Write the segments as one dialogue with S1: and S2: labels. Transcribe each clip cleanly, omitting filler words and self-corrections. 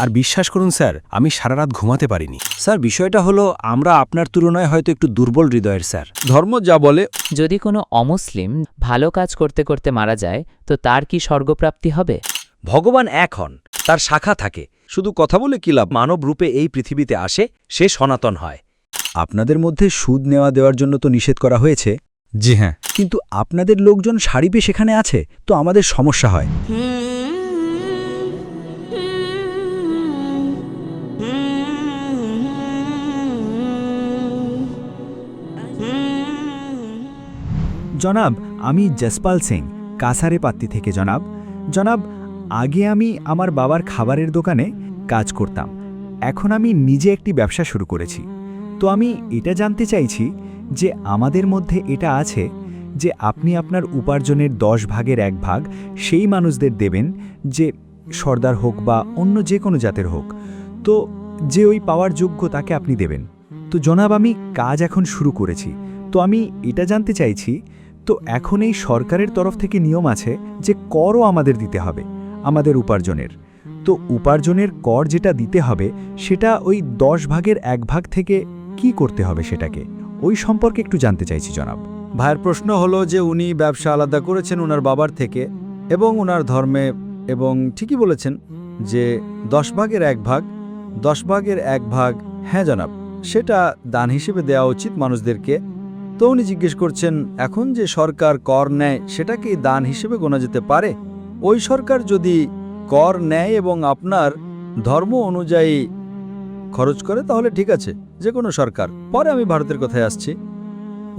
S1: আর বিশ্বাস করুন স্যার, আমি সারা রাত ঘুমাতে পারিনি।
S2: স্যার, বিষয়টা হলো আমরা আপনার তুলনায় হয়তো একটু দুর্বল হৃদয়ের স্যার।
S3: ধর্ম যা বলে
S4: যদি কোনো অমুসলিম ভালো কাজ করতে করতে মারা যায় তো তার কি স্বর্গপ্রাপ্তি হবে?
S2: ভগবান এক হন, তার শাখা থাকে।
S3: শুধু কথা বলে কি লাভ?
S2: মানব রূপে এই পৃথিবীতে আসে, সে সনাতন হয়। আপনাদের মধ্যে সুদ নেওয়া দেওয়ার জন্য তো নিষেধ করা হয়েছে।
S3: জি হ্যাঁ।
S2: কিন্তু আপনাদের লোকজন শাড়ি পেয়ে সেখানে আছে, তো আমাদের সমস্যা হয়।
S5: জনাব, আমি জসপাল সিং, কাসারে পাত্তি থেকে। জনাব, আগে আমি আমার বাবার খাবারের দোকানে কাজ করতাম। এখন আমি নিজে একটি ব্যবসা শুরু করেছি। তো আমি এটা জানতে চাইছি যে আমাদের মধ্যে এটা আছে যে আপনি আপনার উপার্জনের 10 ভাগের 1 ভাগ সেই মানুষদের দেবেন, যে সর্দার হোক বা অন্য যে কোনো জাতের হোক, তো যে ওই পাওয়ার যোগ্য তাকে আপনি দেবেন। তো জনাব, আমি কাজ এখন শুরু করেছি, তো আমি এটা জানতে চাইছি, তো এখন এই সরকারের তরফ থেকে নিয়ম আছে যে করও আমাদের দিতে হবে আমাদের উপার্জনের। তো উপার্জনের কর যেটা দিতে হবে সেটা ওই 10 ভাগের 1 ভাগ থেকে কি করতে হবে সেটাকে, ওই সম্পর্কে একটু জানতে চাইছি জনাব।
S3: ভাইয়ের প্রশ্ন হলো যে উনি ব্যবসা আলাদা করেছেন ওনার বাবার থেকে এবং ওনার ধর্মে, এবং ঠিকই বলেছেন যে 10 ভাগের 1 ভাগ, 10 ভাগের 1 ভাগ, হ্যাঁ জনাব, সেটা দান হিসেবে দেওয়া উচিত মানুষদেরকে। তো উনি জিজ্ঞেস করছেন এখন যে সরকার কর নেয় সেটা কি দান হিসেবে গোনা যেতে পারে? ওই সরকার যদি কর নেয় এবং আপনার ধর্ম অনুযায়ী খরচ করে তাহলে ঠিক আছে, যে কোনো সরকার। পরে আমি ভারতের কথায় আসছি।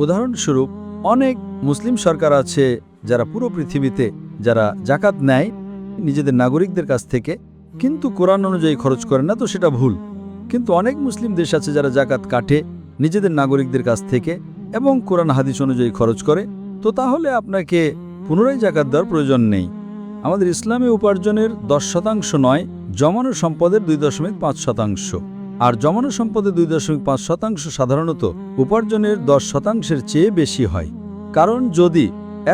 S3: উদাহরণস্বরূপ অনেক মুসলিম সরকার আছে যারা পুরো পৃথিবীতে যারা জাকাত নেয় নিজেদের নাগরিকদের কাছ থেকে, কিন্তু কোরআন অনুযায়ী খরচ করে না, তো সেটা ভুল। কিন্তু অনেক মুসলিম দেশ আছে যারা জাকাত কাটে নিজেদের নাগরিকদের কাছ থেকে এবং কোরআন হাদিস অনুযায়ী খরচ করে, তো তাহলে আপনাকে পুনরায় জাকাত দেওয়ার প্রয়োজন নেই। আমাদের ইসলামে উপার্জনের 10% নয়, জমানো সম্পদের 2.5%। আর জমানো সম্পদের 2.5% সাধারণত উপার্জনের 10%-এর চেয়ে বেশি হয়। কারণ যদি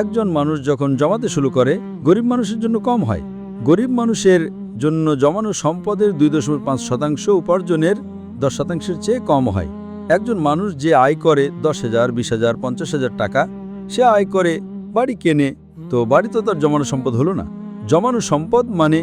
S3: একজন মানুষ যখন জমাতে শুরু করে, গরিব মানুষের জন্য কম হয়। গরিব মানুষের জন্য জমানো সম্পদের 2.5% উপার্জনের 10%-এর চেয়ে কম হয়। একজন মানুষ যে আয় করে 10,000, 20,000, 50,000 টাকা, সে আয় করে বাড়ি কেনে, তো বাড়ি তো তার জমানো সম্পদ হলো না। জমানো সম্পদ মানে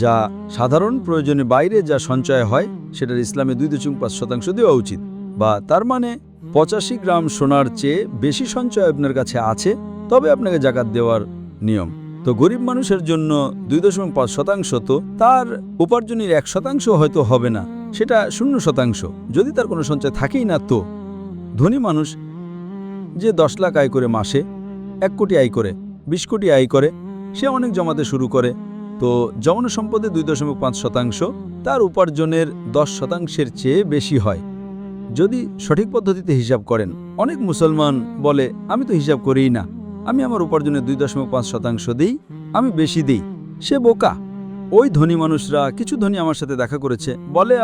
S3: যা সাধারণ প্রয়োজনের বাইরে যা সঞ্চয় হয় সেটার ইসলামে 2.5% দেওয়া উচিত। বা তার মানে 85 গ্রাম সোনার চেয়ে বেশি সঞ্চয় আপনার কাছে আছে, তবে আপনাকে জাকাত দেওয়ার নিয়ম। তো গরিব মানুষের জন্য 2.5%, তো তার উপার্জনের 1% হয়তো হবে না, সেটা 0%। যদি তার কোনো সঞ্চয় থাকেই না, তো ধনী মানুষ যে 10 লাখ আয় করে মাসে, 1 কোটি আয় করে, 20 কোটি আয় করে, সে অনেক জমাতে শুরু করে। তো জমানো সম্পদে 2.5% তার উপার্জনের 10%-এর চেয়ে বেশি হয় যদি সঠিক পদ্ধতিতে হিসাব করেন। অনেক মুসলমান বলে আমি তো হিসাব করিই না, আমি আমার উপার্জনের 2.5% দিই, আমি বেশি দিই। সে বোকা। ওই ধনী মানুষরা, কিছু ধনী আমার সাথে দেখা করেছে, বলে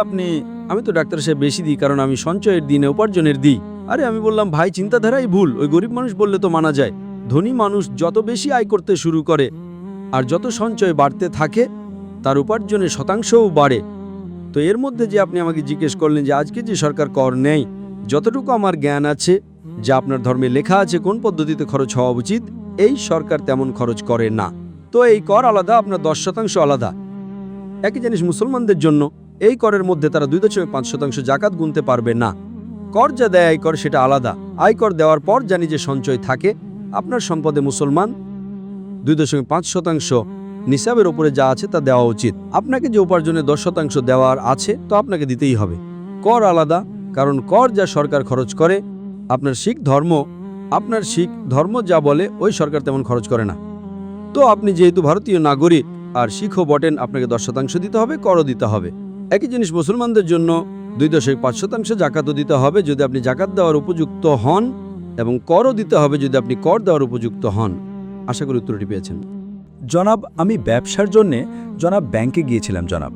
S3: আমি তো ডাক্তার সাহেব বেশি দিই কারণ আমি সঞ্চয়ের দিনে উপার্জনের দিই। আরে আমি বললাম ভাই, চিন্তাধারাই ভুল। ওই গরিব মানুষ বললে তো মানা যায়। ধনী মানুষ যত বেশি আয় করতে শুরু করে আর যত সঞ্চয় বাড়তে থাকে তার উপার্জনের শতাংশও বাড়ে। তো এর মধ্যে যে আপনি আমাকে জিজ্ঞেস করলেন যে আজকে যে সরকার কর নেয়, যতটুকু আমার জ্ঞান আছে, যা আপনার ধর্মে লেখা আছে কোন পদ্ধতিতে খরচ হওয়া উচিত, এই সরকার তেমন খরচ করে না। তো এই কর আলাদা, আপনার 10% আলাদা। একই জিনিস মুসলমানদের জন্য, এই করের মধ্যে তারা 2.5% জাকাত গুনতে পারবে না। কর যা দেয় আয়কর সেটা আলাদা। আয়কর দেওয়ার পর জানি যে সঞ্চয় থাকে আপনার সম্পদে, মুসলমান 2.5% নিসাবের উপরে যা আছে তা দেওয়া উচিত। আপনাকে যে উপার্জনে 10% দেওয়ার আছে, তো আপনাকে দিতেই হবে। কর আলাদা, কারণ কর যা সরকার খরচ করে, আপনার শিখ ধর্ম যা বলে ওই সরকার তেমন খরচ করে না। তো আপনি যেহেতু ভারতীয় নাগরিক আর শিখও বটেন, আপনাকে 10% দিতে হবে, করও দিতে হবে। একই জিনিস মুসলমানদের জন্য 2.5% জাকাতও দিতে হবে যদি আপনি জাকাত দেওয়ার উপযুক্ত হন, এবং করও দিতে হবে যদি আপনি কর দেওয়ার উপযুক্ত হন। আশা করি উত্তরটি পেয়েছেন।
S2: জনাব, আমি ব্যবসার জন্যে ব্যাংকে গিয়েছিলাম জনাব।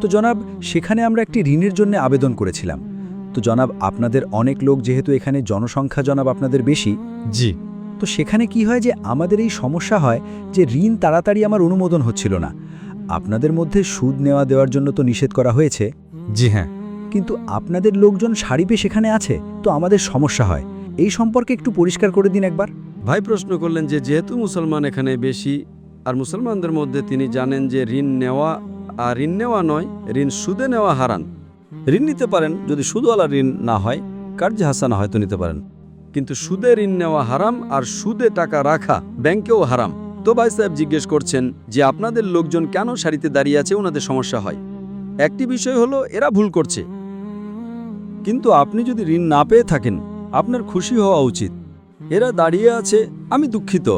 S2: তো জনাব, সেখানে আমরা একটি ঋণের জন্য আবেদন করেছিলাম। তো জনাব, আপনাদের অনেক লোক, যেহেতু এখানে জনসংখ্যা জনাব আপনাদের বেশি,
S3: জি,
S2: তো সেখানে কি হয় যে আমাদের এই সমস্যা হয় যে ঋণ তাড়াতাড়ি আমার অনুমোদন হচ্ছিল না। আপনাদের মধ্যে সুদ নেওয়া দেওয়ার জন্য তো নিষেধ করা হয়েছে,
S3: জি হ্যাঁ।
S2: কিন্তু আপনাদের লোকজন সারি পেয়ে সেখানে আছে, তো আমাদের সমস্যা হয়। এই সম্পর্কে একটু পরিষ্কার করে দিন একবার।
S6: ভাই প্রশ্ন করলেন যে যেহেতু মুসলমান এখানে বেশি, আর মুসলমানদের মধ্যে তিনি জানেন যে ঋণ নেওয়া আর ঋণ নেওয়া নয়, ঋণ সুদে নেওয়া হারাম।
S3: ঋণ নিতে পারেন, যদি সুদওয়ালা ঋণ না হয়, কার্যে হাসানা হয়তো নিতে পারেন।
S6: কিন্তু সুদে ঋণ নেওয়া হারাম আর সুদে টাকা রাখা ব্যাংকেও হারাম। তো ভাই সাহেব জিজ্ঞেস করছেন যে আপনাদের লোকজন কেন সারিতে দাঁড়িয়ে আছে, ওনাদের সমস্যা হয়। একটি বিষয় হলো এরা ভুল করছে।
S3: কিন্তু আপনি যদি ঋণ না পেয়ে থাকেন, আপনার খুশি হওয়া উচিত। এরা দাঁড়িয়ে আছে, আমি দুঃখিত,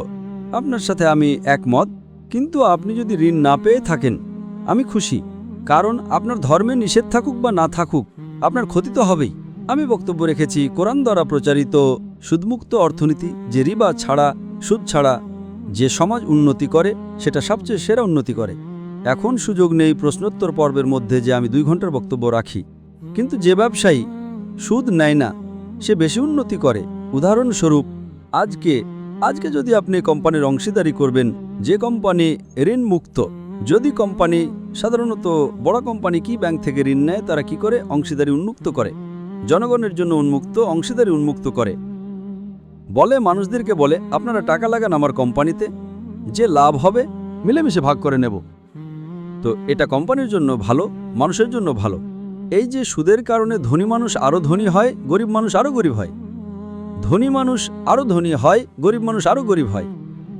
S3: আপনার সাথে আমি একমত। কিন্তু আপনি যদি ঋণ না পেয়ে থাকেন, আমি খুশি, কারণ আপনার ধর্মে নিষেধ থাকুক বা না থাকুক, আপনার ক্ষতি তো হবেই। আমি বক্তব্য রেখেছি কোরআন দ্বারা প্রচারিত সুদমুক্ত অর্থনীতি, যে রিবা ছাড়া, সুদ ছাড়া যে সমাজ উন্নতি করে, সেটা সবচেয়ে সেরা উন্নতি করে। এখন সুযোগ নেই প্রশ্নোত্তর পর্বের মধ্যে যে আমি 2 ঘন্টার বক্তব্য রাখি। কিন্তু যে ব্যবসায়ী সুদ নেয় না, সে বেশি উন্নতি করে। উদাহরণস্বরূপ, আজকে যদি আপনি কোম্পানির অংশীদারি করবেন, যে কোম্পানি ঋণ মুক্ত, যদি কোম্পানি, সাধারণত বড় কোম্পানি কি ব্যাংক থেকে ঋণ নেয়, তারা কি করে? অংশীদারি উন্মুক্ত করে, জনগণের জন্য উন্মুক্ত, অংশীদারি উন্মুক্ত করে। বলে মানুষদেরকে বলে, আপনারা টাকা লাগান আমার কোম্পানিতে, যে লাভ হবে মিলেমিশে ভাগ করে নেব। তো এটা কোম্পানির জন্য ভালো, মানুষের জন্য ভালো। এই যে সুদের কারণে ধনী মানুষ আরও ধনী হয়, গরিব মানুষ আরও গরিব হয়, ধনী মানুষ আরও ধনী হয়, গরিব মানুষ আরও গরিব হয়।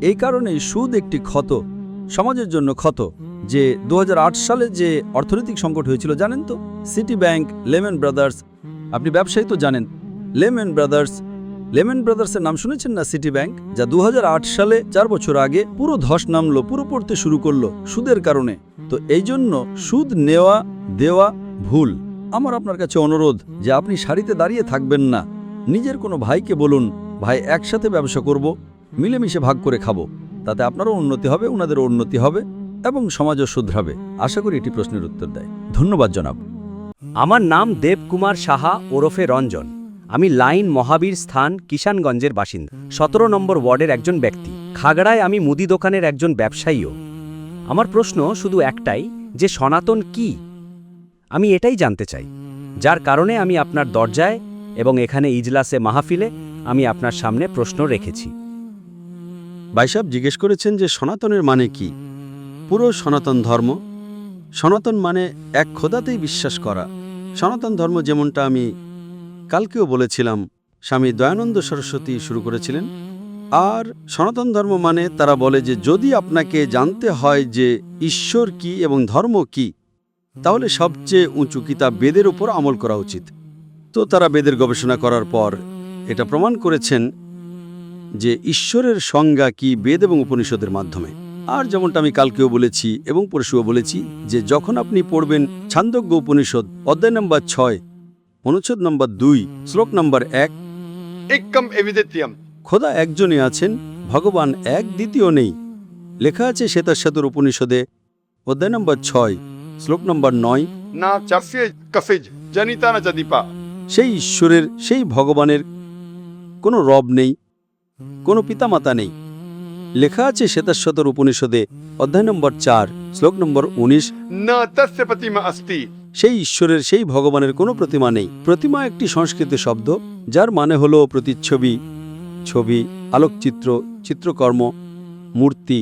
S3: এই কারণেই সুদ একটি ক্ষত, সমাজের জন্য ক্ষত। যে 2008 সালে যে অর্থনৈতিক সংকট হয়েছিল জানেন তো? সিটি ব্যাংক, লেমন ব্রাদার্স, আপনি ব্যবসায়ী তো জানেন। লেমন ব্রাদার্সের নাম শুনেছেন না? সিটি ব্যাংক, যা 2008 সালে 4 বছর আগে পুরো ধস নামলো, পুরো পড়তে শুরু করলো সুদের কারণে। তো এই জন্য সুদ নেওয়া দেওয়া ভুল। আমার আপনার কাছে অনুরোধ যে আপনি সারিতে দাঁড়িয়ে থাকবেন না। নিজের কোনো ভাইকে বলুন, ভাই একসাথে ব্যবসা করব, মিলেমিশে ভাগ করে খাবো। তাতে আপনারও উন্নতি হবে, ওনাদেরও উন্নতি হবে এবং সমাজও শুধরাবে। আশা করি এটি প্রশ্নের উত্তর দেয়। ধন্যবাদ জনাব।
S7: আমার নাম দেবকুমার সাহা ওরফে রঞ্জন। আমি লাইন মহাবীর স্থান কিষানগঞ্জের বাসিন্দা, 17 নম্বর ওয়ার্ডের একজন ব্যক্তি। খাগড়ায় আমি মুদি দোকানের একজন ব্যবসায়ীও। আমার প্রশ্ন শুধু একটাই, যে সনাতন কি? আমি এটাই জানতে চাই, যার কারণে আমি আপনার দরজায় এবং এখানে ইজলাসে মাহফিলে আমি আপনার সামনে প্রশ্ন রেখেছি।
S6: ভাই সাহেব জিজ্ঞেস করেছেন যে সনাতনের মানে কি? পুরো সনাতন ধর্ম। সনাতন মানে এক খোদাতেই বিশ্বাস করা। সনাতন ধর্ম যেমনটা আমি কালকেও বলেছিলাম, স্বামী দয়ানন্দ সরস্বতী শুরু করেছিলেন। আর সনাতন ধর্ম মানে তারা বলে যে যদি আপনাকে জানতে হয় যে ঈশ্বর কি এবং ধর্ম কি, তাহলে সবচেয়ে উঁচু কিতাব বেদের উপর আমল করা উচিত। তো তারা বেদের গবেষণা করার পর এটা প্রমাণ করেছেন যে ঈশ্বরের সংজ্ঞা কি বেদ এবং উপনিষদের মাধ্যমে। আর যেমনটা আমি কালকেও বলেছি এবং পরশুও বলেছি, যে যখন আপনি পড়বেন ছান্দোগ্য উপনিষদ অধ্যায় নম্বর 6, অনুচ্ছেদ নম্বর 2, শ্লোক নম্বর 1,
S8: একম এভিদেত্যম,
S6: খোদা একজনই আছেন, ভগবান এক, দ্বিতীয় নেই, লেখা আছে শ্বেতাশ্বেতর উপনিষদে অধ্যায় নম্বর 6, শ্লোক নম্বর 9।
S8: না চাফে কফিজ জনিতা না জদীপা।
S6: সেই ঈশ্বরের, সেই ভগবানের কোনো রব নেই, কোনো পিতামাতা নেই। লেখা আছে শ্বেতাশ্বেতর উপনিষদে অধ্যায় নম্বর 4, শ্লোক নম্বর 19।
S8: না তস্য প্রতিমা অস্তি।
S6: সেই ঈশ্বরের, সেই ভগবানের কোনো প্রতিমা নেই। প্রতিমা একটি সংস্কৃত শব্দ, যার মানে হলো প্রতিচ্ছবি, ছবি, আলোকচিত্র, চিত্রকর্ম, মূর্তি,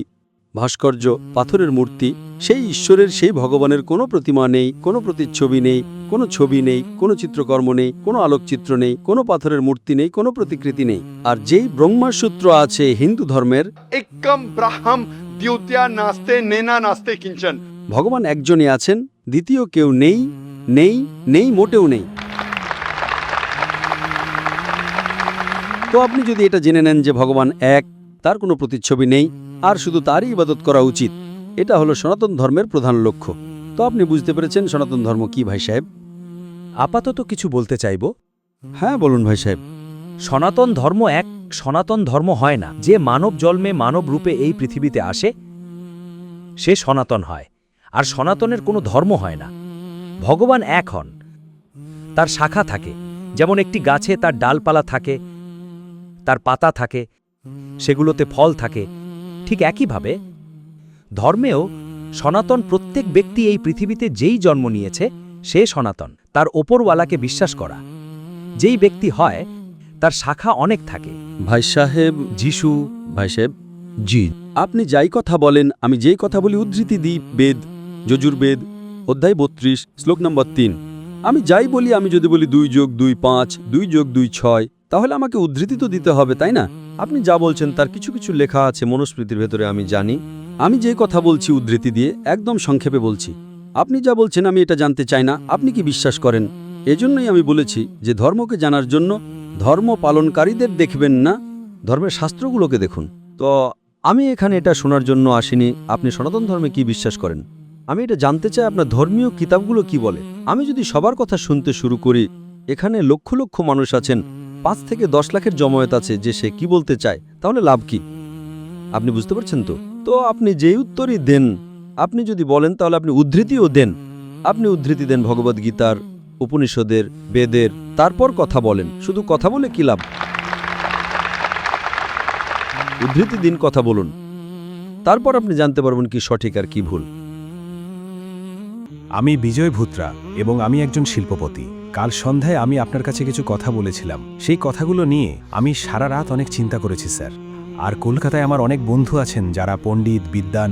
S6: ভাস্কর্য, পাথরের মূর্তি। সেই ঈশ্বরের, সেই ভগবানের কোনো প্রতিমা নেই, কোনো প্রতিচ্ছবি নেই, কোনো ছবি নেই, কোনো চিত্রকর্ম নেই, কোনো আলোকচিত্র নেই, কোনো পাথরের মূর্তি নেই, কোনো প্রতিকৃতি নেই। আর যেই ব্রহ্মসূত্র আছে হিন্দু ধর্মের,
S8: একম ব্রাহ্মম দ্বিতীয়া নাস্তে নেনা নাস্তে কিঞ্চন।
S6: ভগবান একজনই আছেন, দ্বিতীয় কেউ নেই, নেই, নেই, মোটেও নেই। তো আপনি যদি এটা জেনে নেন যে ভগবান এক, তার কোনো প্রতিচ্ছবি নেই, আর শুধু তারই ইবাদত করা উচিত, এটা হলো সনাতন ধর্মের প্রধান লক্ষ্য। তো আপনি বুঝতে পেরেছেন সনাতন ধর্ম কি ভাই সাহেব?
S7: আপাতত কিছু বলতে চাইব।
S6: হ্যাঁ বলুন ভাই সাহেব।
S7: সনাতন ধর্ম এক সনাতন ধর্ম হয় না। যে মানব জন্মে মানব রূপে এই পৃথিবীতে আসে সে সনাতন হয়, আর সনাতনের কোনো ধর্ম হয় না। ভগবান এক হন, তার শাখা থাকে, যেমন একটি গাছে তার ডালপালা থাকে, তার পাতা থাকে, সেগুলোতে ফল থাকে। ঠিক একইভাবে ধর্মেও সনাতন প্রত্যেক ব্যক্তি এই পৃথিবীতে যেই জন্ম নিয়েছে সে সনাতন, তার ওপরওয়ালাকে বিশ্বাস করা। যেই ব্যক্তি হয় তার শাখা অনেক থাকে।
S6: ভাই সাহেব,
S7: যিশু,
S6: ভাই সাহেব,
S2: জি
S6: আপনি যাই কথা বলেন, আমি যেই কথা বলি উদ্ধৃতি দিই বেদ, যজুর্বেদ, অধ্যায় 32, শ্লোক নম্বর 3। আমি যাই বলি, আমি যদি বলি 2 যোগ 2 5, 2 যোগ 2 6, তাহলে আমাকে উদ্ধৃতি তো দিতে হবে, তাই না? আপনি যা বলছেন তার কিছু কিছু লেখা আছে মনুস্মৃতির ভেতরে, আমি জানি। আমি যে কথা বলছি উদ্ধৃতি দিয়ে একদম সংক্ষেপে বলছি। আপনি যা বলছেন আমি এটা জানতে চাই না আপনি কি বিশ্বাস করেন। এজন্যই আমি বলেছি যে ধর্মকে জানার জন্য ধর্ম পালনকারীদের দেখবেন না, ধর্মের শাস্ত্রগুলোকে দেখুন। তো আমি এখানে এটা শোনার জন্য আসিনি আপনি সনাতন ধর্মে কি বিশ্বাস করেন। আমি এটা জানতে চাই আপনার ধর্মীয় কিতাবগুলো কি বলে। আমি যদি সবার কথা শুনতে শুরু করি, এখানে লক্ষ লক্ষ মানুষ আছেন, 5 থেকে 10 লাখের জমায়েত আছে, যে সে কি বলতে চায়, তাহলে লাভ কি? আপনি বুঝতে পারছেন তো? তো আপনি যেই উত্তরই দেন, আপনি যদি বলেন তাহলে আপনি উদ্ধৃতিও দেন। আপনি উদ্ধৃতি দেন ভগবদ্গীতার, উপনিষদের, বেদের, তারপর কথা বলেন। শুধু কথা বলে কি লাভ? উদ্ধৃতি দিন, কথা বলুন, তারপর আপনি জানতে পারবেন কি সঠিক আর কি ভুল।
S1: আমি বিজয় ভুত্রা এবং আমি একজন শিল্পপতি। কাল সন্ধ্যায় আমি আপনার কাছে কিছু কথা বলেছিলাম। সেই কথাগুলো নিয়ে আমি সারা রাত অনেক চিন্তা করেছি স্যার। আর কলকাতায় আমার অনেক বন্ধু আছেন যারা পণ্ডিত, বিদ্বান,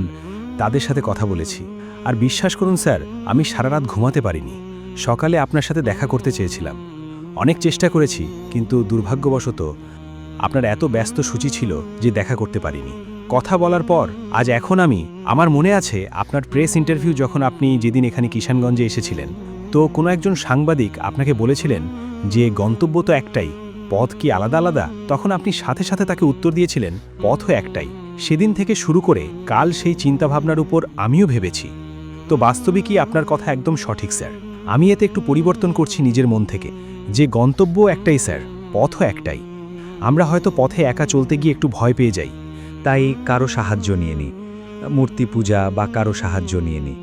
S1: তাদের সাথে কথা বলেছি। আর বিশ্বাস করুন স্যার, আমি সারা রাত ঘুমাতে পারিনি। সকালে আপনার সাথে দেখা করতে চেয়েছিলাম, অনেক চেষ্টা করেছি, কিন্তু দুর্ভাগ্যবশত আপনার এত ব্যস্ত সূচি ছিল যে দেখা করতে পারিনি। কথা বলার পর আজ এখন আমার মনে আছে আপনার প্রেস ইন্টারভিউ যখন আপনি যেদিন এখানে কিষানগঞ্জে এসেছিলেন, তো কোনো একজন সাংবাদিক আপনাকে বলেছিলেন যে গন্তব্য তো একটাই, পথ কি আলাদা আলাদা? তখন আপনি সাথে সাথে তাকে উত্তর দিয়েছিলেন পথও একটাই। সেদিন থেকে শুরু করে কাল সেই চিন্তাভাবনার উপর আমিও ভেবেছি। তো বাস্তবিকই আপনার কথা একদম সঠিক স্যার। আমি এতে একটু পরিবর্তন করছি নিজের মন থেকে, যে গন্তব্য একটাই স্যার, পথও একটাই। আমরা হয়তো পথে একা চলতে গিয়ে একটু ভয় পেয়ে যাই,
S2: তাই কারো সাহায্য নিয়ে নিই, মূর্তি পূজা বা কারো সাহায্য নিয়ে নিই।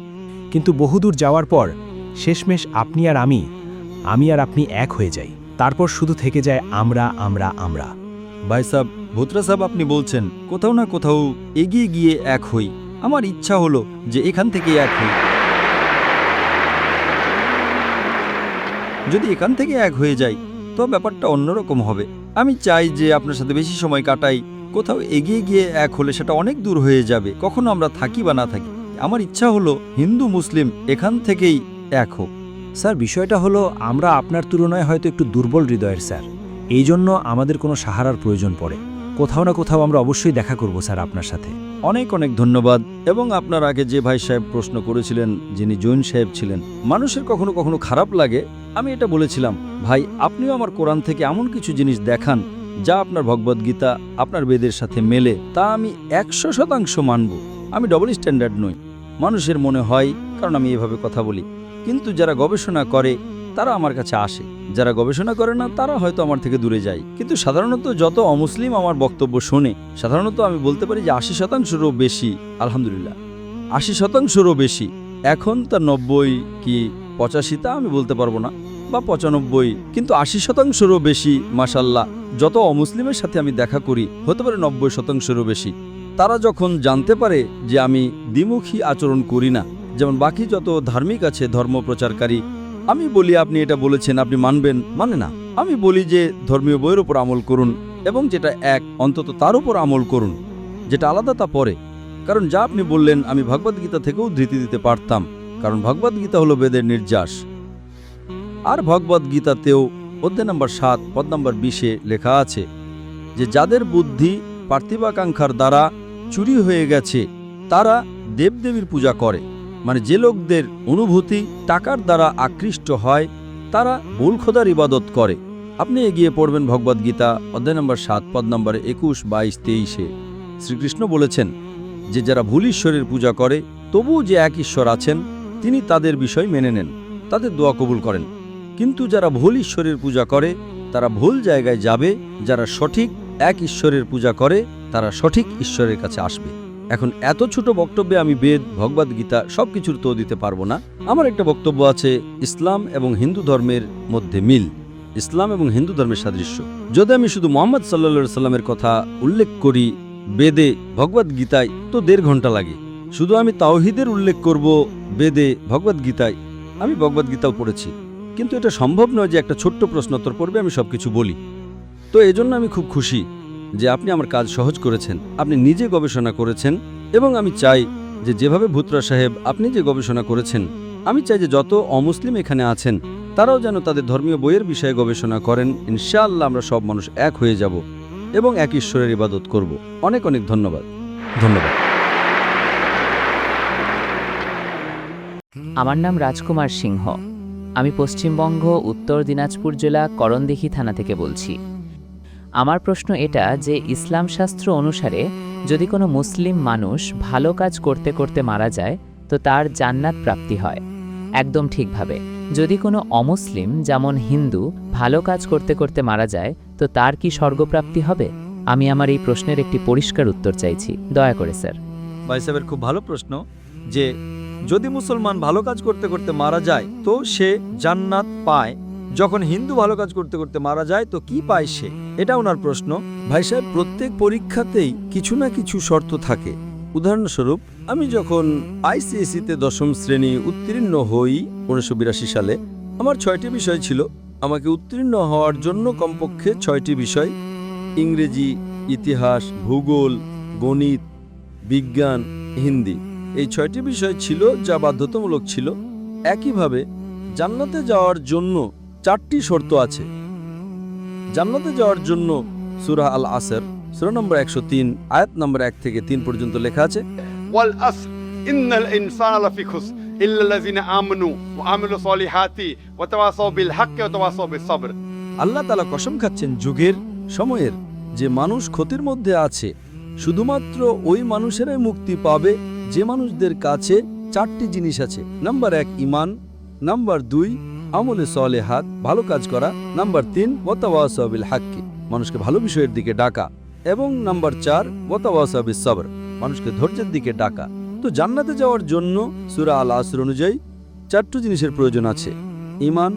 S1: কিন্তু বহুদূর যাওয়ার পর শেষমেশ আপনি আর আমি আর আপনি এক হয়ে যাই। তারপর শুধু থেকে যায় আমরা আমরা আমরা।
S3: ভাই সাহেব, ভুত্রা সাহেব, আপনি বলছেন কোথাও না কোথাও এগিয়ে গিয়ে এক হই। আমার ইচ্ছা হলো যে এখান থেকে এক হই। যদি এখান থেকে এক হয়ে যাই তো ব্যাপারটা অন্যরকম হবে। আমি চাই যে আপনার সাথে বেশি সময় কাটাই। কোথাও এগিয়ে গিয়ে এক হলে সেটা অনেক দূর হয়ে যাবে, কখনো আমরা থাকি বা না থাকি। আমার ইচ্ছা হলো হিন্দু মুসলিম এখান থেকেই এক হোক।
S2: স্যার, বিষয়টা হলো আমরা আপনার তুলনায় হয়তো একটু দুর্বল হৃদয়ের স্যার, এই জন্য আমাদের কোনো সাহারার প্রয়োজন পড়ে। কোথাও না কোথাও আমরা অবশ্যই দেখা করব স্যার আপনার সাথে।
S3: অনেক অনেক ধন্যবাদ। এবং আপনার আগে যে ভাই সাহেব প্রশ্ন করেছিলেন, যিনি জৈন সাহেব ছিলেন, মানুষের কখনো কখনো খারাপ লাগে, আমি এটা বলেছিলাম, ভাই আপনিও আমার কোরআন থেকে এমন কিছু জিনিস দেখান যা আপনার ভগবদ্গীতা, আপনার বেদের সাথে মেলে, তা আমি 100% মানব। আমি ডবল স্ট্যান্ডার্ড নই, মানুষের মনে হয়, কারণ আমি এভাবে কথা বলি। কিন্তু যারা গবেষণা করে তারা আমার কাছে আসে, যারা গবেষণা করে না তারা হয়তো আমার থেকে দূরে যায়। কিন্তু সাধারণত যত অমুসলিম আমার বক্তব্য শোনে, সাধারণত আমি বলতে পারি যে 80%-রও বেশি, আলহামদুলিল্লাহ 80%-রও বেশি। এখন তা 90 কি 85 তা আমি বলতে পারবো না, বা 95, কিন্তু 80%-রও বেশি মাশাল্লাহ যত অমুসলিমের সাথে আমি দেখা করি, হতে পারে 90%-রও বেশি। তারা যখন জানতে পারে যে আমি দ্বিমুখী আচরণ করি না, যেমন বাকি যত ধার্মিক আছে ধর্ম প্রচারকারী, আমি বলি আপনি এটা বলেছেন, আপনি মানবেন, মানে না। আমি বলি যে ধর্মীয় বইয়ের উপর আমল করুন, এবং যেটা এক অন্তত তার উপর আমল করুন, যেটা আলাদা তা পরে। কারণ যা আপনি বললেন আমি ভগবদ্গীতা থেকেও ধৃতি দিতে পারতাম, কারণ ভগবদ্গীতা হলো বেদের নির্যাস। আর ভগবদ্গীতাতেও অধ্যায় নম্বর 7 পদ নম্বর 20-এ লেখা আছে যে যাদের বুদ্ধি পার্থিবাকাঙ্ক্ষার দ্বারা চুরি হয়ে গেছে তারা দেবদেবীর পূজা করে। মানে যে লোকদের অনুভূতি টাকার দ্বারা আকৃষ্ট হয় তারা ভুল খোদার ইবাদত করে। আপনি এগিয়ে পড়বেন ভগবদ্গীতা অধ্যায় নম্বর 7 পদ নম্বর 21, 22, 23-এ শ্রীকৃষ্ণ বলেছেন যে যারা ভুল ঈশ্বরের পূজা করে তবুও যে এক ঈশ্বর আছেন তিনি তাদের বিষয় মেনে নেন, তাদের দোয়া কবুল করেন। কিন্তু যারা ভুল ঈশ্বরের পূজা করে তারা ভুল জায়গায় যাবে, যারা সঠিক এক ঈশ্বরের পূজা করে তারা সঠিক ঈশ্বরের কাছে আসবে। এখন এত ছোট বক্তব্যে আমি বেদ, ভগবদ্গীতা সবকিছুর তো দিতে পারবো না। আমার একটা বক্তব্য আছে ইসলাম এবং হিন্দু ধর্মের মধ্যে মিল, ইসলাম এবং হিন্দু ধর্মের সাদৃশ্য। যদি আমি শুধু মুহাম্মদ সাল্লাল্লাহু আলাইহি সাল্লামের কথা উল্লেখ করি বেদে, ভগবদ্গীতায়, তো 1.5 ঘন্টা লাগে।
S6: শুধু আমি তাওহীদের উল্লেখ করব বেদে, ভগবদ্গীতায়। আমি ভগবদ্গীতাও পড়েছি, কিন্তু এটা সম্ভব নয় যে একটা ছোট্ট প্রশ্নোত্তর পড়বে আমি সবকিছু বলি। তো এজন্য আমি খুব খুশি যে আপনি আমার কাজ সহজ করেছেন, আপনি নিজে গবেষণা করেছেন, এবং আমি চাই যে যেভাবে ভুতরা সাহেব আপনি যে গবেষণা করেছেন, আমি চাই যে যত অমুসলিম এখানে আছেন তারাও যেন তাদের ধর্মীয় বইয়ের বিষয়ে গবেষণা করেন। ইনশাআল্লাহ আমরা সব মানুষ এক হয়ে যাব এবং এক ঈশ্বরের ইবাদত করব। অনেক অনেক ধন্যবাদ। ধন্যবাদ।
S4: আমার নাম রাজকুমার সিংহ। আমি পশ্চিমবঙ্গ উত্তর দিনাজপুর জেলা করণদিঘি থানা থেকে বলছি। আমার প্রশ্ন এটা যে ইসলাম শাস্ত্র অনুসারে যদি কোনো মুসলিম মানুষ ভালো কাজ করতে করতে মারা যায় তো তার জান্নাত প্রাপ্তি হয়, একদম ঠিকভাবে। যদি কোনো অমুসলিম যেমন হিন্দু ভালো কাজ করতে করতে মারা যায় তো তার কি স্বর্গপ্রাপ্তি হবে? আমি আমার এই প্রশ্নের একটি পরিষ্কার উত্তর চাইছি, দয়া করে স্যার।
S3: ভাই সাহেবের খুব ভালো প্রশ্ন যে যদি মুসলমান ভালো কাজ করতে করতে মারা যায় তো সে জান্নাত পায়, যখন হিন্দু ভালো কাজ করতে করতে মারা যায় তো কি পায় সে, এটা ওনার প্রশ্ন। ভাই সাহেব, প্রত্যেক পরীক্ষাতেই কিছু না কিছু শর্ত থাকে। উদাহরণস্বরূপ, আমি যখন আইসিএসিতে 10ম শ্রেণী উত্তীর্ণ হই 1982 সালে, আমার 6টি বিষয় ছিল। আমাকে উত্তীর্ণ হওয়ার জন্য কমপক্ষে 6টি বিষয়, ইংরেজি, ইতিহাস, ভূগোল, গণিত, বিজ্ঞান, হিন্দি, এই 6টি বিষয় ছিল যা বাধ্যতামূলক ছিল। একইভাবে জান্নাতে যাওয়ার জন্য 4টি শর্ত আছে। জান্নাতে যাওয়ার জন্য সূরা আল আসর, সূরা নম্বর 103, আয়াত নম্বর 1 থেকে 3 পর্যন্ত লেখা আছে,
S8: ওয়াল আসর ইন্নাল ইনসানা লাফি খুসর ইল্লাল্লাযিনা আমানু ওয়া আমিলুস সলিহাতি ওয়া তাওয়াসাউ বিল হাক্কি ওয়া তাওয়াসাউ বিস সবর।
S6: আল্লাহ তাআলা কসম খাচ্ছেন যুগের, সময়ের, যে মানুষ ক্ষতির মধ্যে আছে। শুধুমাত্র ওই মানুষেরাই মুক্তি পাবে যে মানুষদের কাছে 4টি জিনিস আছে। নাম্বার 1 ঈমান, নাম্বার 2 আমলে সলেহাত, ভালো কাজ করা, নাম্বার 3 ওয়া তাওয়াসাউ বিল হাক্কি, মানুষকে ভালো বিষয়ের দিকে ডাকা, এবং নাম্বার 4 ওয়া তাওয়াসাউ বিস সবর, মানুষকে ধৈর্যের দিকে ডাকা। তো জান্নাতে যাওয়ার জন্য সূরা আল আসর অনুযায়ী 4টি জিনিসের প্রয়োজন আছে। ঈমান,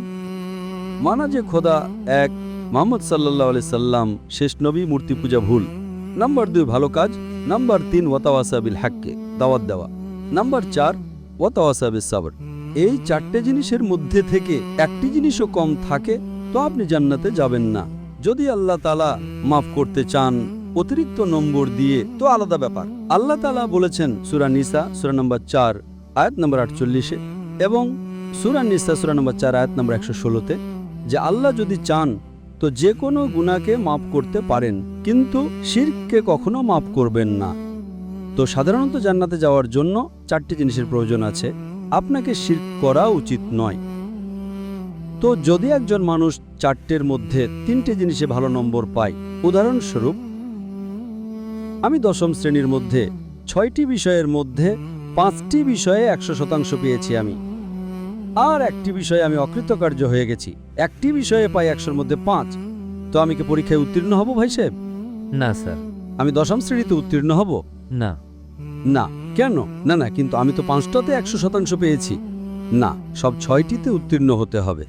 S6: মানা যে খোদা এক, মুহাম্মদ সাল্লাল্লাহু আলাইহি সাল্লাম শেষ নবী, মূর্তি পূজা ভুল। নাম্বার 2 ভালো কাজ, নাম্বার 3 ওয়া তাওয়াসা বিল হাক্কি, দাওয়াত দেওয়া, নাম্বার 4 ওয়া তাওয়াসা বিস সবর। এই 4টে জিনিসের মধ্যে থেকে একটি জিনিসও কম থাকে তো আপনি জান্নাতে যাবেন না। যদি আল্লাহ তাআলা মাফ করতে চান অতিরিক্ত নম্বর দিয়ে তো আলাদা ব্যাপার। আল্লাহ তাআলা বলেছেন সূরা নিসা সূরা নম্বর 4 আয়াত নম্বর 48 এবং সূরা নিসা সূরা নম্বর 4 আয়াত নম্বর 116-তে যে আল্লাহ যদি চান তো যে কোনো গুনাহকে মাফ করতে পারেন, কিন্তু শিরককে কখনো মাফ করবেন না। তো সাধারণত জান্নাতে যাওয়ার জন্য 4টি জিনিসের প্রয়োজন আছে। আপনাকে শিরক করা উচিত নয়। তো যদি একজন মানুষ 4টের মধ্যে 3টে জিনিসে ভালো নম্বর পায়, উদাহরণস্বরূপ আমি 10ম শ্রেণীর মধ্যে 6টি বিষয়ের মধ্যে 5টি বিষয়ে 100% পেয়েছি আমি, আর একটি বিষয়ে আমি অকৃতকার্য হয়ে গেছি, একটি বিষয়ে পাই 100-র মধ্যে 5, তো আমি কি পরীক্ষায় উত্তীর্ণ হব ভাই সাহেব?
S4: না স্যার।
S6: আমি 10ম শ্রেণীতে উত্তীর্ণ হব
S4: না।
S6: না। কেন? না না, কিন্তু আমি তো 5টাতে 100% পেয়েছি। না, সব 6টিতে উত্তীর্ণ হতে হবে।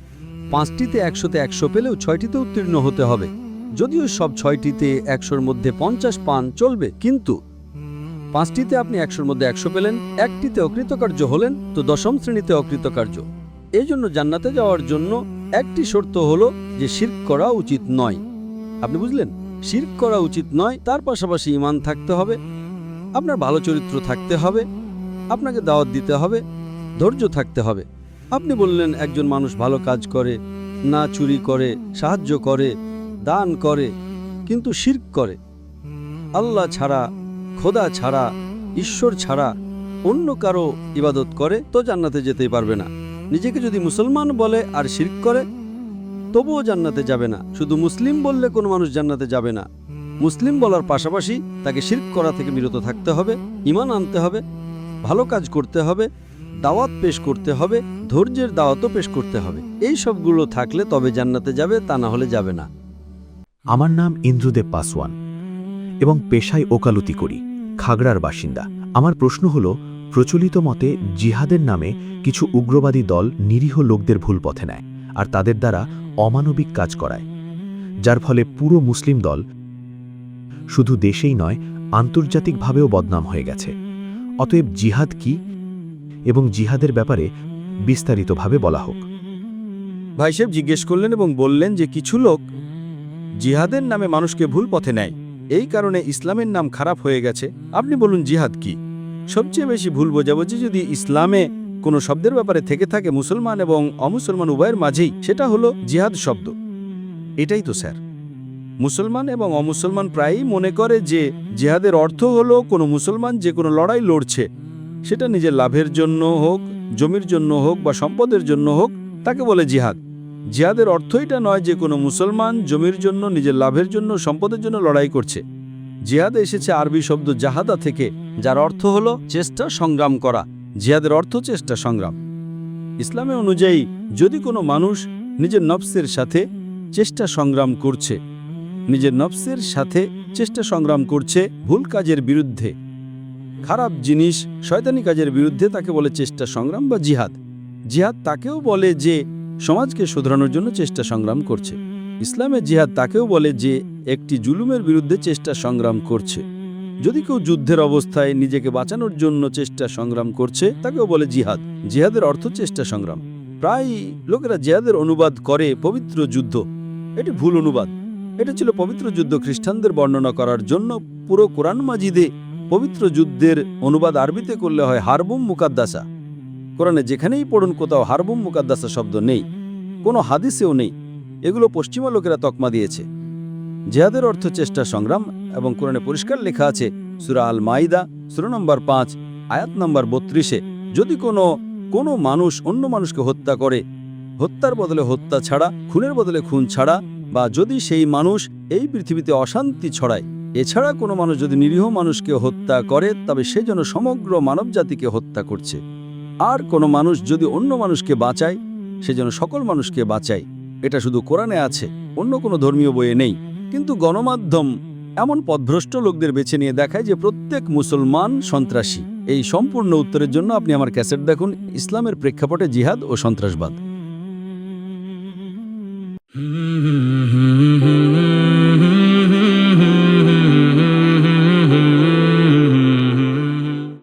S6: 5টিতে 100-তে 100 পেলেও 6টিতে উত্তীর্ণ হতে হবে। যদিও সব 6টিতে 100-র মধ্যে 50 পান চলবে, কিন্তু 5টিতে আপনি 100-র মধ্যে 100 পেলেন, একটিতে অকৃতকার্য হলেন, তো 10ম শ্রেণীতে অকৃতকার্য। এই জন্য জান্নাতে যাওয়ার জন্য একটি শর্ত হলো যে শিরক করা উচিত নয়। আপনি বুঝলেন? শিরক করা উচিত নয়, তার পাশাপাশি ঈমান থাকতে হবে, আপনার ভালো চরিত্র থাকতে হবে, আপনাকে দাওয়াত দিতে হবে, ধৈর্য থাকতে হবে। আপনি বললেন একজন মানুষ ভালো কাজ করে, না চুরি করে, সাহায্য করে, দান করে, কিন্তু শিরক করে, আল্লাহ ছাড়া, খোদা ছাড়া, ঈশ্বর ছাড়া অন্য কারো ইবাদত করে, তো জান্নাতে যেতেই পারবে না। নিজেকে যদি মুসলমান বলে আর শিরক করে তবুও জান্নাতে যাবে না। শুধু মুসলিম বললে কোনো মানুষ জান্নাতে যাবে না। মুসলিম বলার পাশাপাশি তাকে শিরক করা থেকে বিরত থাকতে হবে, ঈমান আনতে হবে, ভালো কাজ করতে হবে, দাওয়াত পেশ করতে হবে, ধৈর্যের দাওয়াতও পেশ করতে হবে। এই সবগুলো থাকলে তবে জান্নাতে যাবে, তা না হলে যাবে না।
S9: আমার নাম ইন্দ্রদেব পাসওয়ান এবং পেশায় ওকালতি করি, খাগড়ার বাসিন্দা। আমার প্রশ্ন হল, প্রচলিত মতে জিহাদের নামে কিছু উগ্রবাদী দল নিরীহ লোকদের ভুল পথে নেয় আর তাদের দ্বারা অমানবিক কাজ করায়, যার ফলে পুরো মুসলিম দল শুধু দেশেই নয় আন্তর্জাতিকভাবেও বদনাম হয়ে গেছে। অতএব জিহাদ কি এবং জিহাদের ব্যাপারে বিস্তারিতভাবে বলা হোক।
S3: ভাই সাহেব জিজ্ঞেস করলেন এবং বললেন যে কিছু লোক জিহাদের নামে মানুষকে ভুল পথে নেয়, এই কারণে ইসলামের নাম খারাপ হয়ে গেছে। আপনি বলুন জিহাদ কি? সবচেয়ে বেশি ভুল বোঝাবুঝি যদি ইসলামে কোনো শব্দের ব্যাপারে থেকে থাকে মুসলমান এবং অমুসলমান উভয়ের মাঝেই, সেটা হলো জিহাদ শব্দ। এটাই তো স্যার, মুসলমান এবং অমুসলমান প্রায়ই মনে করে যে জিহাদের অর্থ হলো কোনো মুসলমান যে কোনো লড়াই লড়ছে, সেটা নিজের লাভের জন্য হোক, জমির জন্য হোক বা সম্পদের জন্য হোক, তাকে বলে জিহাদ। জিহাদের অর্থ এটা নয় যে কোনো মুসলমান জমির জন্য, নিজের লাভের জন্য, সম্পদের জন্য লড়াই করছে। জিহাদ এসেছে আরবি শব্দ জাহাদা থেকে, যার অর্থ হলো চেষ্টা, সংগ্রাম করা। জিহাদের অর্থ চেষ্টা, সংগ্রাম। ইসলামে অনুযায়ী যদি কোনো মানুষ নিজের নফসের সাথে চেষ্টা সংগ্রাম করছে, নিজের নফসের সাথে চেষ্টা সংগ্রাম করছে ভুল কাজের বিরুদ্ধে, খারাপ জিনিস, শয়তানি কাজের বিরুদ্ধে, তাকে বলে চেষ্টা সংগ্রাম বা জিহাদ। জিহাদ তাকেও বলে যে সমাজকে শোধরানোর জন্য চেষ্টা সংগ্রাম করছে। ইসলামে জিহাদ তাকেও বলে যে একটি জুলুমের বিরুদ্ধে চেষ্টা সংগ্রাম করছে। যদি কেউ যুদ্ধের অবস্থায় নিজেকে বাঁচানোর জন্য চেষ্টা সংগ্রাম করছে, তাকেও বলে জিহাদ। জিহাদের অর্থ চেষ্টা সংগ্রাম। প্রায় লোকেরা জিহাদের অনুবাদ করে পবিত্র যুদ্ধ। এটি ভুল অনুবাদ। এটা ছিল পবিত্র যুদ্ধ খ্রিস্টানদের বর্ণনা করার জন্য। পুরো কোরআন মাজিদে পবিত্র যুদ্ধের অনুবাদ আরবিতে করলে হয় হারবুম মুকাদ্দাসা। কোরআনে যেখানেই পড়ুন কোথাও হারবুম মুকাদ্দাসা শব্দ নেই, কোনো হাদিসেও নেই। এগুলো পশ্চিমা লোকেরা তকমা দিয়েছে। জিহাদের অর্থ চেষ্টা সংগ্রাম এবং কোরআনে পরিষ্কার লেখা আছে সূরা আল মাইদা সূরা নম্বর 5 আয়াত নম্বর 32-এ, যদি কোনো মানুষ অন্য মানুষকে হত্যা করে, হত্যার বদলে হত্যা ছাড়া, খুনের বদলে খুন ছাড়া, বা যদি সেই মানুষ এই পৃথিবীতে অশান্তি ছড়ায়, এছাড়া কোনো মানুষ যদি নিরীহ মানুষকে হত্যা করে, তবে সে যেন সমগ্র মানবজাতিকে হত্যা করছে। আর কোনো মানুষ যদি অন্য মানুষকে বাঁচায়, সে যেন সকল মানুষকে বাঁচায়। এটা শুধু কোরআনে আছে, অন্য কোনো ধর্মীয় বইয়ে নেই। কিন্তু গণমাধ্যম এমন পথভ্রষ্ট লোকদের বেছে নিয়ে দেখায় যে প্রত্যেক মুসলমান সন্ত্রাসী। এই সম্পূর্ণ উত্তরের জন্য আপনি আমার ক্যাসেট দেখুন, ইসলামের প্রেক্ষাপটে জিহাদ ও সন্ত্রাসবাদ।